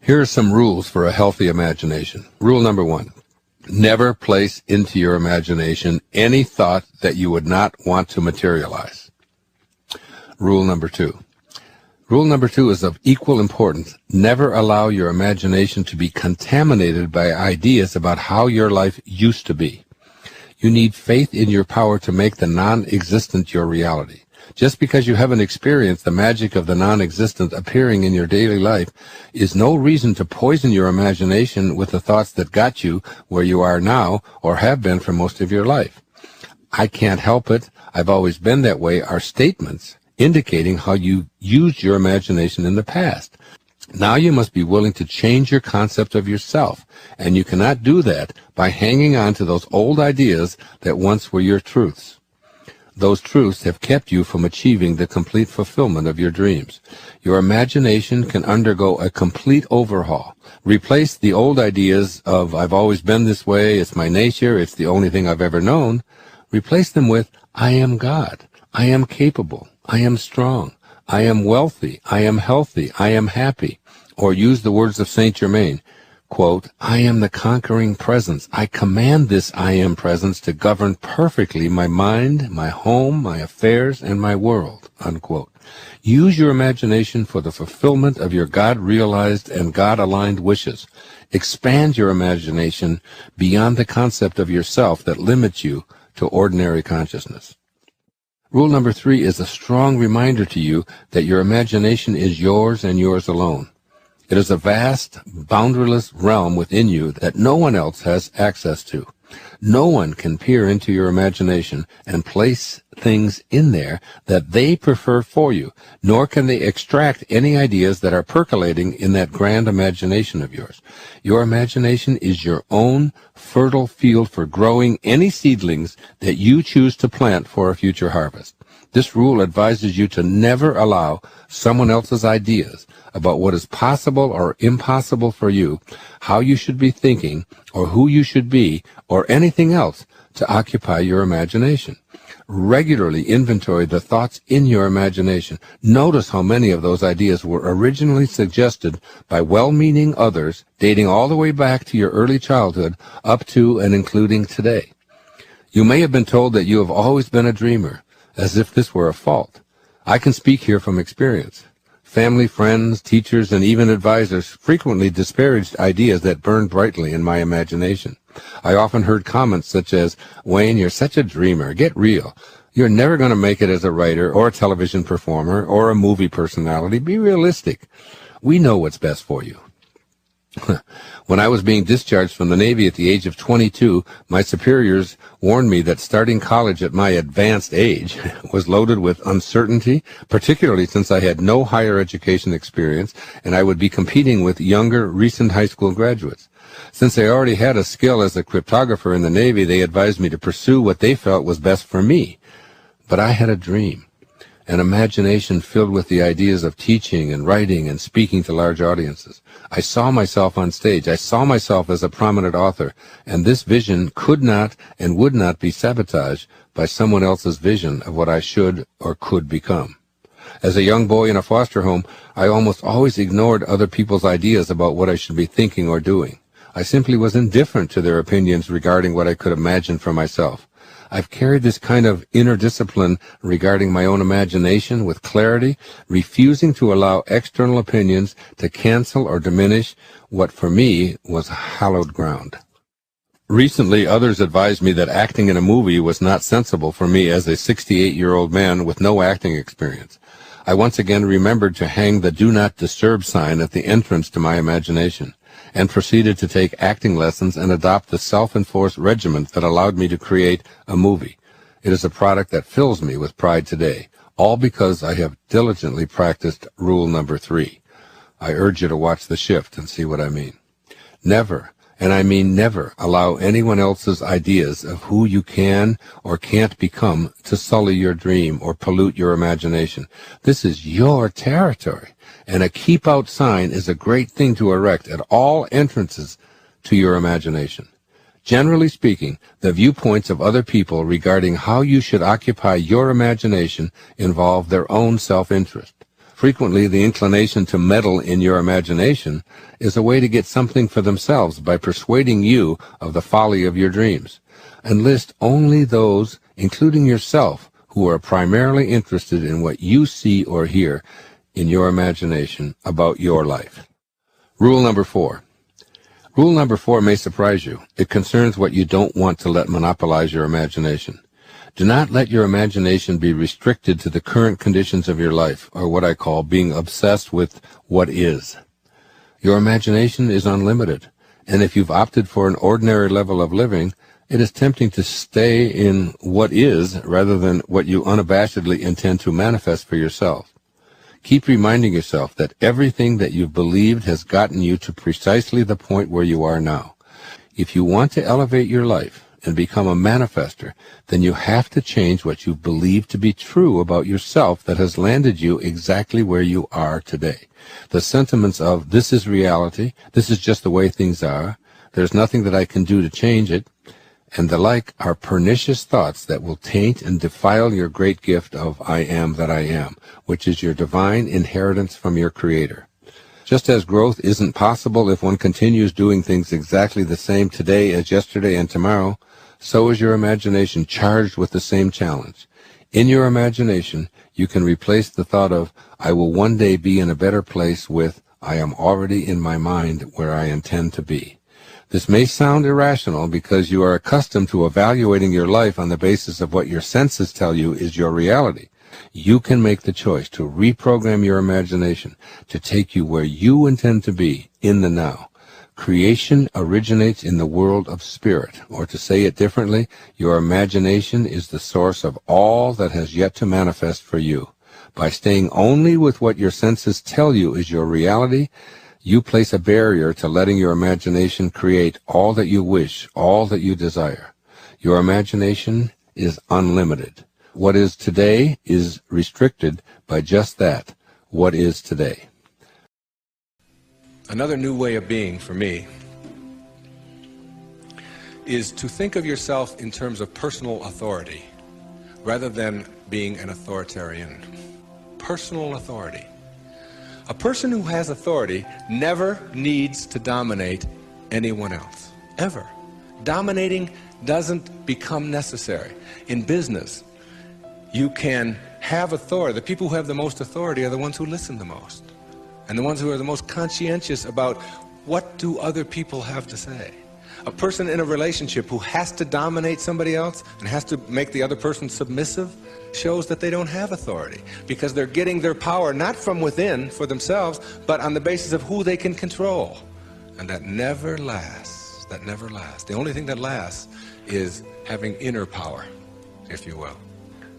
Here are some rules for a healthy imagination. Rule number 1. Never place into your imagination any thought that you would not want to materialize. Rule number 2. Rule number 2 is of equal importance. Never allow your imagination to be contaminated by ideas about how your life used to be. You need faith in your power to make the non-existent your reality. Just because you haven't experienced the magic of the non-existent appearing in your daily life is no reason to poison your imagination with the thoughts that got you where you are now or have been for most of your life. I can't help it, I've always been that way are statements indicating how you used your imagination in the past. Now you must be willing to change your concept of yourself, and you cannot do that by hanging on to those old ideas that once were your truths. Those truths have kept you from achieving the complete fulfillment of your dreams. Your imagination can undergo a complete overhaul. Replace the old ideas of, I've always been this way, it's my nature, it's the only thing I've ever known. Replace them with, I am God, I am capable, I am strong, I am wealthy, I am healthy, I am happy. Or use the words of Saint Germain, quote, I am the conquering presence. I command this I am presence to govern perfectly my mind, my home, my affairs, and my world, unquote. Use your imagination for the fulfillment of your God-realized and God-aligned wishes. Expand your imagination beyond the concept of yourself that limits you to ordinary consciousness. Rule number 3 is a strong reminder to you that your imagination is yours and yours alone. It is a vast, boundaryless realm within you that no one else has access to. No one can peer into your imagination and place things in there that they prefer for you, nor can they extract any ideas that are percolating in that grand imagination of yours. Your imagination is your own fertile field for growing any seedlings that you choose to plant for a future harvest. This rule advises you to never allow someone else's ideas about what is possible or impossible for you, how you should be thinking, or who you should be, or anything else to occupy your imagination. Regularly inventory the thoughts in your imagination. Notice how many of those ideas were originally suggested by well-meaning others, dating all the way back to your early childhood, up to and including today. You may have been told that you have always been a dreamer, as if this were a fault. I can speak here from experience. Family, friends, teachers, and even advisors frequently disparaged ideas that burned brightly in my imagination. I often heard comments such as, Wayne, you're such a dreamer, get real. You're never going to make it as a writer or a television performer or a movie personality. Be realistic. We know what's best for you. When I was being discharged from the Navy at the age of 22, my superiors warned me that starting college at my advanced age was loaded with uncertainty, particularly since I had no higher education experience and I would be competing with younger, recent high school graduates. Since I already had a skill as a cryptographer in the Navy, they advised me to pursue what they felt was best for me. But I had a dream. An imagination filled with the ideas of teaching and writing and speaking to large audiences. I saw myself on stage. I saw myself as a prominent author, and this vision could not and would not be sabotaged by someone else's vision of what I should or could become. As a young boy in a foster home, I almost always ignored other people's ideas about what I should be thinking or doing. I simply was indifferent to their opinions regarding what I could imagine for myself. I've carried this kind of inner discipline regarding my own imagination with clarity, refusing to allow external opinions to cancel or diminish what for me was hallowed ground. Recently, others advised me that acting in a movie was not sensible for me as a 68-year-old man with no acting experience. I once again remembered to hang the Do Not Disturb sign at the entrance to my imagination, and proceeded to take acting lessons and adopt the self-enforced regiment that allowed me to create a movie. It is a product that fills me with pride today, all because I have diligently practiced rule number 3. I urge you to watch The Shift and see what I mean. Never, and I mean never, allow anyone else's ideas of who you can or can't become to sully your dream or pollute your imagination. This is your territory. And a keep out sign is a great thing to erect at all entrances to your imagination. Generally speaking, the viewpoints of other people regarding how you should occupy your imagination involve their own self-interest. Frequently, the inclination to meddle in your imagination is a way to get something for themselves by persuading you of the folly of your dreams. Enlist only those, including yourself, who are primarily interested in what you see or hear in your imagination about your life. Rule number 4. Rule number 4 may surprise you. It concerns what you don't want to let monopolize your imagination. Do not let your imagination be restricted to the current conditions of your life, or what I call being obsessed with what is. Your imagination is unlimited, and if you've opted for an ordinary level of living, it is tempting to stay in what is rather than what you unabashedly intend to manifest for yourself. Keep reminding yourself that everything that you've believed has gotten you to precisely the point where you are now. If you want to elevate your life and become a manifester, then you have to change what you believe to be true about yourself that has landed you exactly where you are today. The sentiments of, this is reality, this is just the way things are, there's nothing that I can do to change it, and the like are pernicious thoughts that will taint and defile your great gift of I am that I am, which is your divine inheritance from your Creator. Just as growth isn't possible if one continues doing things exactly the same today as yesterday and tomorrow, so is your imagination charged with the same challenge. In your imagination, you can replace the thought of, I will one day be in a better place with, I am already in my mind where I intend to be. This may sound irrational because you are accustomed to evaluating your life on the basis of what your senses tell you is your reality. You can make the choice to reprogram your imagination to take you where you intend to be in the now. Creation originates in the world of spirit, or to say it differently, your imagination is the source of all that has yet to manifest for you. By staying only with what your senses tell you is your reality, you place a barrier to letting your imagination create all that you wish, all that you desire. Your imagination is unlimited. What is today is restricted by just that, what is today. Another new way of being for me is to think of yourself in terms of personal authority rather than being an authoritarian. Personal authority. A person who has authority never needs to dominate anyone else, ever. Dominating doesn't become necessary. In business, you can have authority. The people who have the most authority are the ones who listen the most, and the ones who are the most conscientious about what do other people have to say. A person in a relationship who has to dominate somebody else and has to make the other person submissive shows that they don't have authority, because they're getting their power not from within for themselves, but on the basis of who they can control. And that never lasts. That never lasts. The only thing that lasts is having inner power, if you will.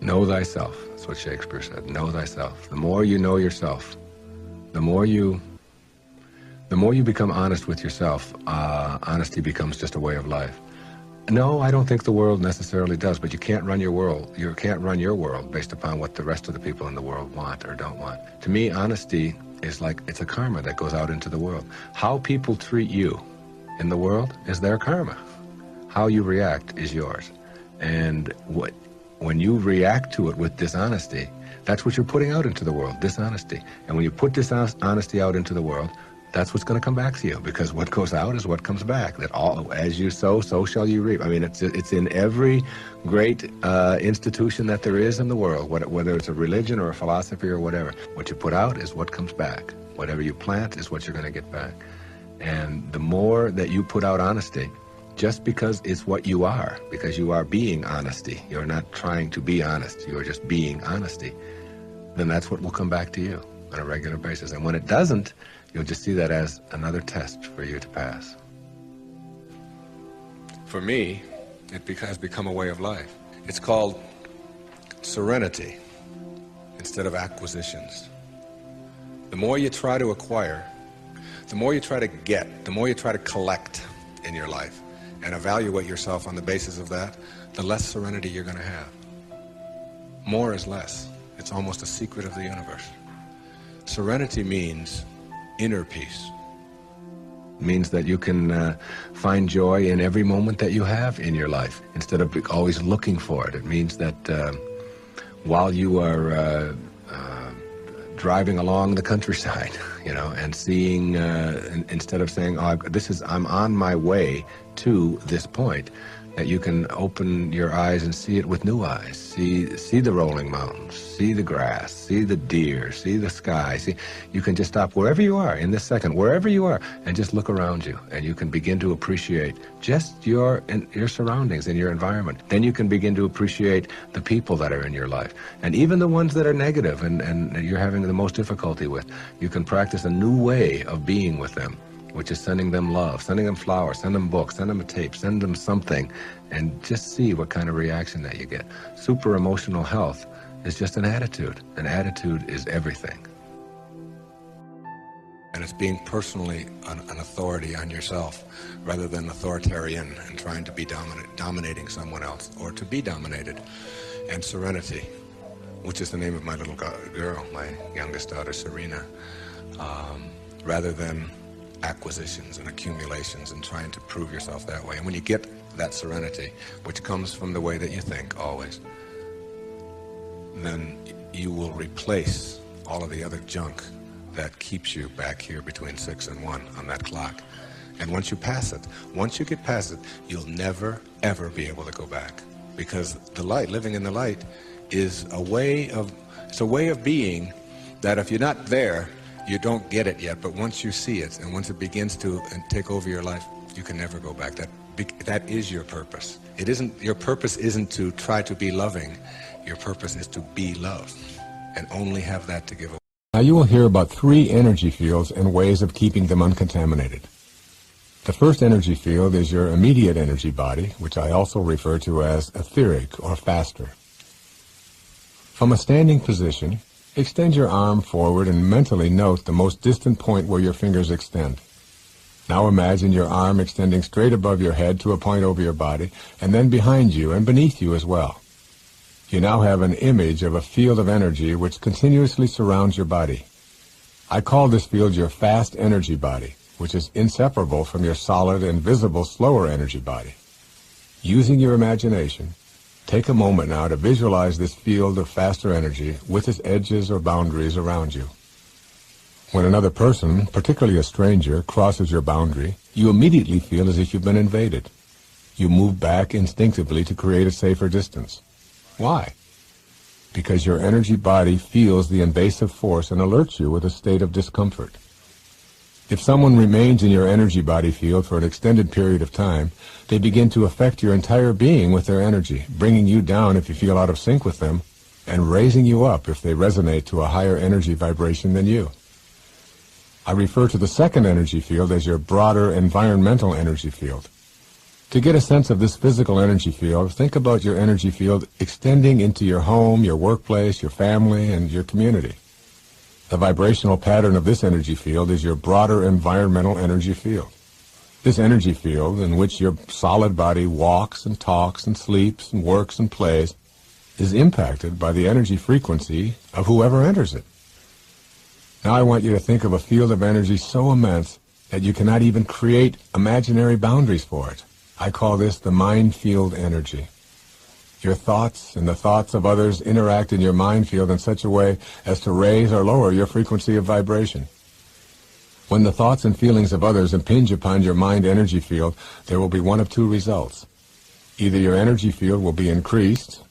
Know thyself. That's what Shakespeare said. Know thyself. The more you know yourself, the more you become honest with yourself, honesty becomes just a way of life. No, I don't think the world necessarily does, but you can't run your world. You can't run your world based upon what the rest of the people in the world want or don't want. To me, honesty is like, it's a karma that goes out into the world. How people treat you in the world is their karma. How you react is yours. And when you react to it with dishonesty, that's what you're putting out into the world, dishonesty. And when you put dishonesty out into the world, that's what's going to come back to you, because what goes out is what comes back. That all, as you sow, so shall you reap. I mean, it's in every great institution that there is in the world, whether it's a religion or a philosophy or whatever. What you put out is what comes back. Whatever you plant is what you're going to get back. And the more that you put out honesty, just because it's what you are, because you are being honesty, you're not trying to be honest, you're just being honesty, then that's what will come back to you on a regular basis. And when it doesn't, you'll just see that as another test for you to pass. For me, it has become a way of life. It's called serenity instead of acquisitions. The more you try to acquire, the more you try to get, the more you try to collect in your life and evaluate yourself on the basis of that, the less serenity you're going to have. More is less. It's almost a secret of the universe. Serenity means inner peace. It means that you can find joy in every moment that you have in your life instead of always looking for it. It means that while you are driving along the countryside, and seeing, instead of saying, oh, I'm on my way to this point, that you can open your eyes and see it with new eyes. See the rolling mountains, see the grass, see the deer, see the sky. You can just stop wherever you are in this second, wherever you are, and just look around you, and you can begin to appreciate just your surroundings and your environment. Then you can begin to appreciate the people that are in your life, and even the ones that are negative and you're having the most difficulty with. You can practice a new way of being with them, which is sending them love, sending them flowers, send them books, send them a tape, send them something, and just see what kind of reaction that you get. Super emotional health is just an attitude. An attitude is everything. And it's being personally an authority on yourself rather than authoritarian and trying to be dominating someone else or to be dominated. And serenity, which is the name of my little girl, my youngest daughter, Serena, rather than acquisitions and accumulations and trying to prove yourself that way. And when you get that serenity, which comes from the way that you think always, then you will replace all of the other junk that keeps you back here between 6 and 1 on that clock. And once you get past it, you'll never, ever be able to go back. Because the light, living in the light, is a way of being that if you're not there, you don't get it yet, but once you see it, and once it begins to take over your life, you can never go back. That is your purpose. Your purpose isn't to try to be loving. Your purpose is to be love, and only have that to give away. Now you will hear about 3 energy fields and ways of keeping them uncontaminated. The first energy field is your immediate energy body, which I also refer to as etheric or faster. From a standing position, extend your arm forward and mentally note the most distant point where your fingers extend. Now imagine your arm extending straight above your head to a point over your body, and then behind you and beneath you as well. You now have an image of a field of energy which continuously surrounds your body. I call this field your fast energy body, which is inseparable from your solid and visible slower energy body. Using your imagination, take a moment now to visualize this field of faster energy with its edges or boundaries around you. When another person, particularly a stranger, crosses your boundary, you immediately feel as if you've been invaded. You move back instinctively to create a safer distance. Why? Because your energy body feels the invasive force and alerts you with a state of discomfort. If someone remains in your energy body field for an extended period of time, they begin to affect your entire being with their energy, bringing you down if you feel out of sync with them, and raising you up if they resonate to a higher energy vibration than you. I refer to the second energy field as your broader environmental energy field. To get a sense of this physical energy field, think about your energy field extending into your home, your workplace, your family, and your community. The vibrational pattern of this energy field is your broader environmental energy field. This energy field, in which your solid body walks and talks and sleeps and works and plays, is impacted by the energy frequency of whoever enters it. Now I want you to think of a field of energy so immense that you cannot even create imaginary boundaries for it. I call this the mind field energy. Your thoughts and the thoughts of others interact in your mind field in such a way as to raise or lower your frequency of vibration. When the thoughts and feelings of others impinge upon your mind energy field, there will be one of 2 results. Either your energy field will be increased,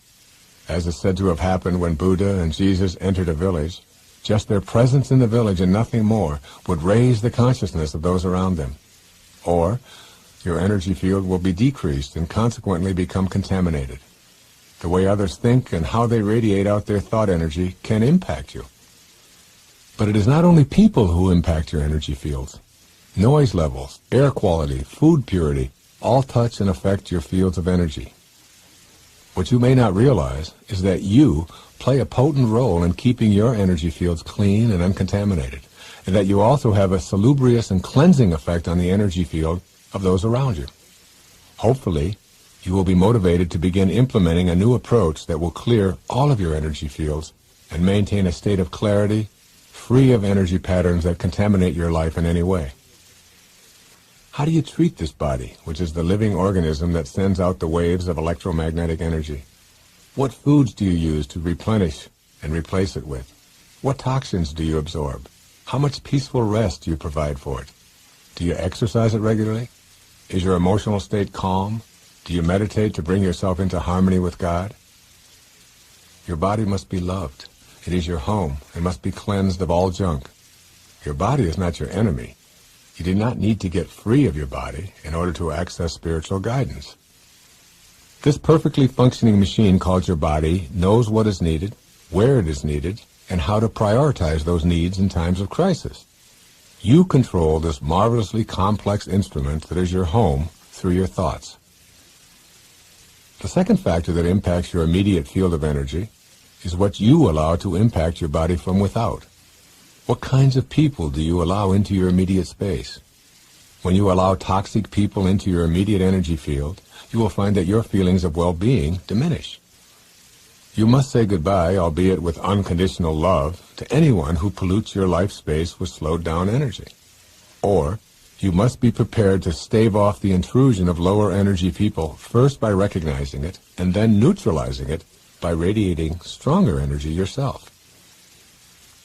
as is said to have happened when Buddha and Jesus entered a village. Just their presence in the village and nothing more would raise the consciousness of those around them. Or your energy field will be decreased and consequently become contaminated. The way others think and how they radiate out their thought energy can impact you. But it is not only people who impact your energy fields. Noise levels, air quality, food purity, all touch and affect your fields of energy. What you may not realize is that you play a potent role in keeping your energy fields clean and uncontaminated, and that you also have a salubrious and cleansing effect on the energy field of those around you. Hopefully, you will be motivated to begin implementing a new approach that will clear all of your energy fields and maintain a state of clarity, free of energy patterns that contaminate your life in any way. How do you treat this body, which is the living organism that sends out the waves of electromagnetic energy? What foods do you use to replenish and replace it with? What toxins do you absorb? How much peaceful rest do you provide for it? Do you exercise it regularly? Is your emotional state calm? Do you meditate to bring yourself into harmony with God? Your body must be loved. It is your home and must be cleansed of all junk. Your body is not your enemy. You do not need to get free of your body in order to access spiritual guidance. This perfectly functioning machine called your body knows what is needed, where it is needed, and how to prioritize those needs in times of crisis. You control this marvelously complex instrument that is your home through your thoughts. The second factor that impacts your immediate field of energy is what you allow to impact your body from without. What kinds of people do you allow into your immediate space? When you allow toxic people into your immediate energy field, you will find that your feelings of well-being diminish. You must say goodbye, albeit with unconditional love, to anyone who pollutes your life space with slowed-down energy. Or, you must be prepared to stave off the intrusion of lower energy people, first by recognizing it, and then neutralizing it by radiating stronger energy yourself.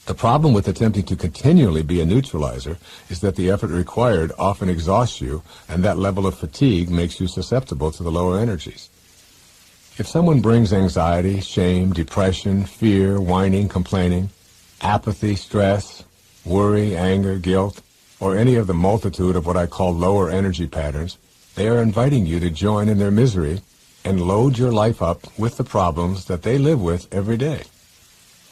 The problem with attempting to continually be a neutralizer is that the effort required often exhausts you, and that level of fatigue makes you susceptible to the lower energies. If someone brings anxiety, shame, depression, fear, whining, complaining, apathy, stress, worry, anger, guilt, or any of the multitude of what I call lower energy patterns, they are inviting you to join in their misery and load your life up with the problems that they live with every day.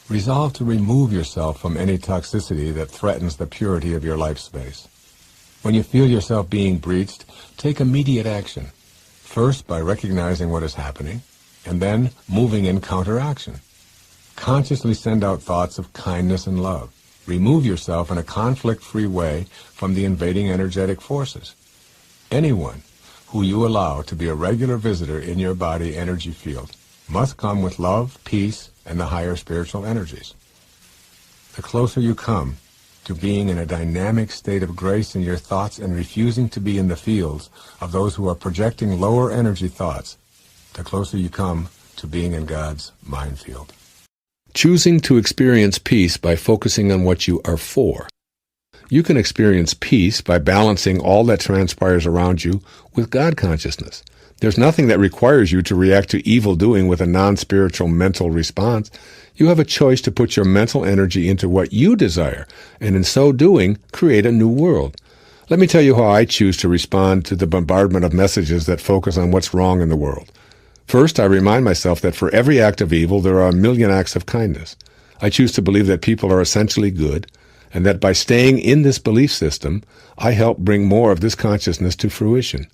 Resolve to remove yourself from any toxicity that threatens the purity of your life space. When you feel yourself being breached, take immediate action, first by recognizing what is happening, and then moving in counteraction. Consciously send out thoughts of kindness and love. Remove yourself in a conflict-free way from the invading energetic forces. Anyone who you allow to be a regular visitor in your body energy field must come with love, peace, and the higher spiritual energies. The closer you come to being in a dynamic state of grace in your thoughts and refusing to be in the fields of those who are projecting lower energy thoughts, the closer you come to being in God's mind field. Choosing to experience peace by focusing on what you are for. You can experience peace by balancing all that transpires around you with God consciousness. There's nothing that requires you to react to evil doing with a non-spiritual mental response. You have a choice to put your mental energy into what you desire, and in so doing, create a new world. Let me tell you how I choose to respond to the bombardment of messages that focus on what's wrong in the world. First, I remind myself that for every act of evil, there are a million acts of kindness. I choose to believe that people are essentially good, and that by staying in this belief system, I help bring more of this consciousness to fruition.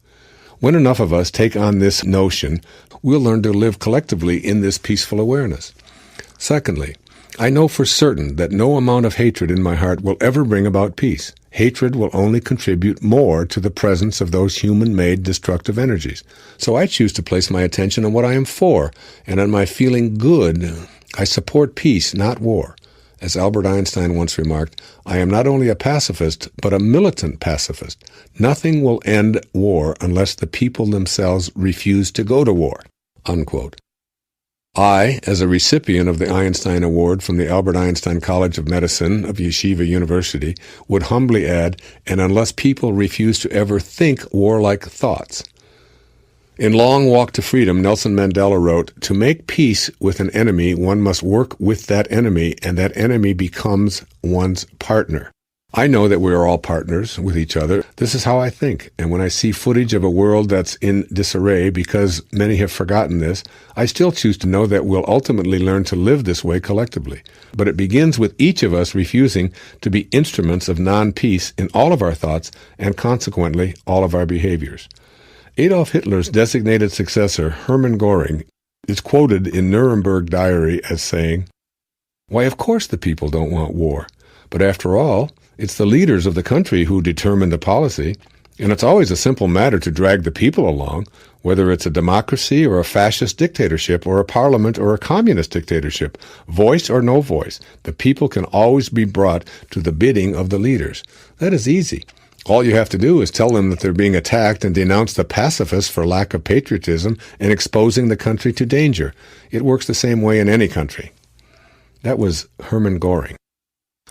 When enough of us take on this notion, we'll learn to live collectively in this peaceful awareness. Secondly, I know for certain that no amount of hatred in my heart will ever bring about peace. Hatred will only contribute more to the presence of those human-made destructive energies. So I choose to place my attention on what I am for, and on my feeling good. I support peace, not war. As Albert Einstein once remarked, I am not only a pacifist, but a militant pacifist. Nothing will end war unless the people themselves refuse to go to war. Unquote. I, as a recipient of the Einstein Award from the Albert Einstein College of Medicine of Yeshiva University, would humbly add, and unless people refuse to ever think warlike thoughts. In Long Walk to Freedom, Nelson Mandela wrote, "To make peace with an enemy, one must work with that enemy, and that enemy becomes one's partner." I know that we are all partners with each other. This is how I think. And when I see footage of a world that's in disarray, because many have forgotten this, I still choose to know that we'll ultimately learn to live this way collectively. But it begins with each of us refusing to be instruments of non-peace in all of our thoughts and consequently all of our behaviors. Adolf Hitler's designated successor, Hermann Göring, is quoted in Nuremberg Diary as saying, "Why, of course the people don't want war. But after all, it's the leaders of the country who determine the policy, and it's always a simple matter to drag the people along, whether it's a democracy or a fascist dictatorship or a parliament or a communist dictatorship. Voice or no voice, the people can always be brought to the bidding of the leaders. That is easy. All you have to do is tell them that they're being attacked and denounce the pacifists for lack of patriotism and exposing the country to danger. It works the same way in any country." That was Hermann Göring.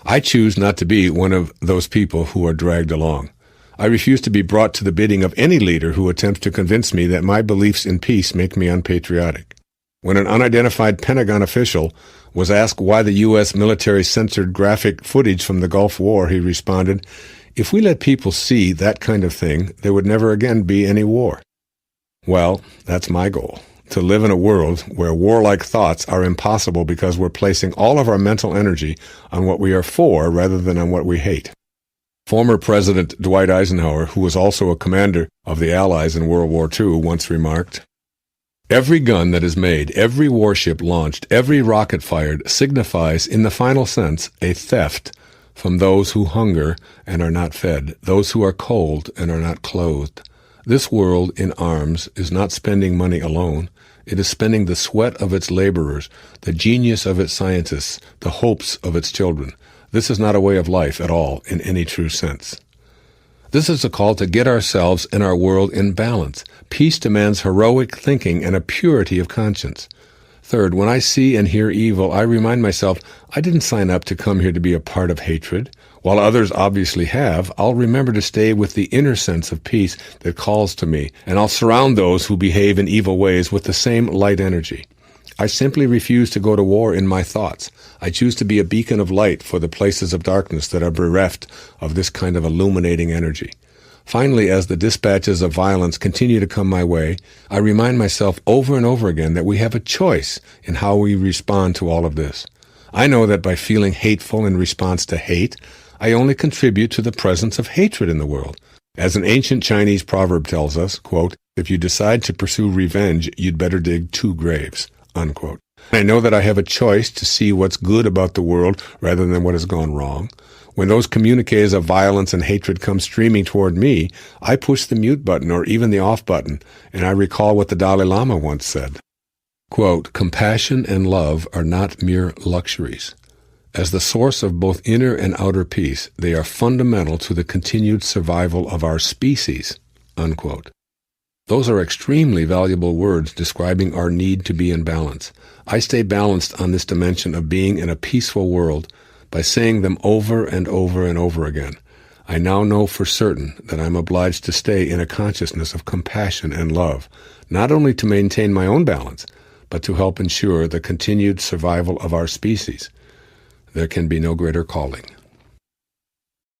I choose not to be one of those people who are dragged along. I refuse to be brought to the bidding of any leader who attempts to convince me that my beliefs in peace make me unpatriotic. When an unidentified Pentagon official was asked why the U.S. military censored graphic footage from the Gulf War, he responded, "If we let people see that kind of thing, there would never again be any war." Well, that's my goal, to live in a world where warlike thoughts are impossible because we're placing all of our mental energy on what we are for rather than on what we hate. Former President Dwight Eisenhower, who was also a commander of the Allies in World War II, once remarked, "Every gun that is made, every warship launched, every rocket fired signifies, in the final sense, a theft from those who hunger and are not fed, those who are cold and are not clothed. This world in arms is not spending money alone. It is spending the sweat of its laborers, the genius of its scientists, the hopes of its children. This is not a way of life at all in any true sense." This is a call to get ourselves and our world in balance. Peace demands heroic thinking and a purity of conscience. Third, when I see and hear evil, I remind myself I didn't sign up to come here to be a part of hatred. While others obviously have, I'll remember to stay with the inner sense of peace that calls to me, and I'll surround those who behave in evil ways with the same light energy. I simply refuse to go to war in my thoughts. I choose to be a beacon of light for the places of darkness that are bereft of this kind of illuminating energy. Finally, as the dispatches of violence continue to come my way, I remind myself over and over again that we have a choice in how we respond to all of this. I know that by feeling hateful in response to hate, I only contribute to the presence of hatred in the world. As an ancient Chinese proverb tells us, quote, "If you decide to pursue revenge, you'd better dig 2 graves." Unquote. I know that I have a choice to see what's good about the world rather than what has gone wrong. When those communiques of violence and hatred come streaming toward me, I push the mute button or even the off button, and I recall what the Dalai Lama once said. Quote, "Compassion and love are not mere luxuries. As the source of both inner and outer peace, they are fundamental to the continued survival of our species." Unquote. Those are extremely valuable words describing our need to be in balance. I stay balanced on this dimension of being in a peaceful world by saying them over and over and over again. I now know for certain that I'm obliged to stay in a consciousness of compassion and love, not only to maintain my own balance, but to help ensure the continued survival of our species. There can be no greater calling.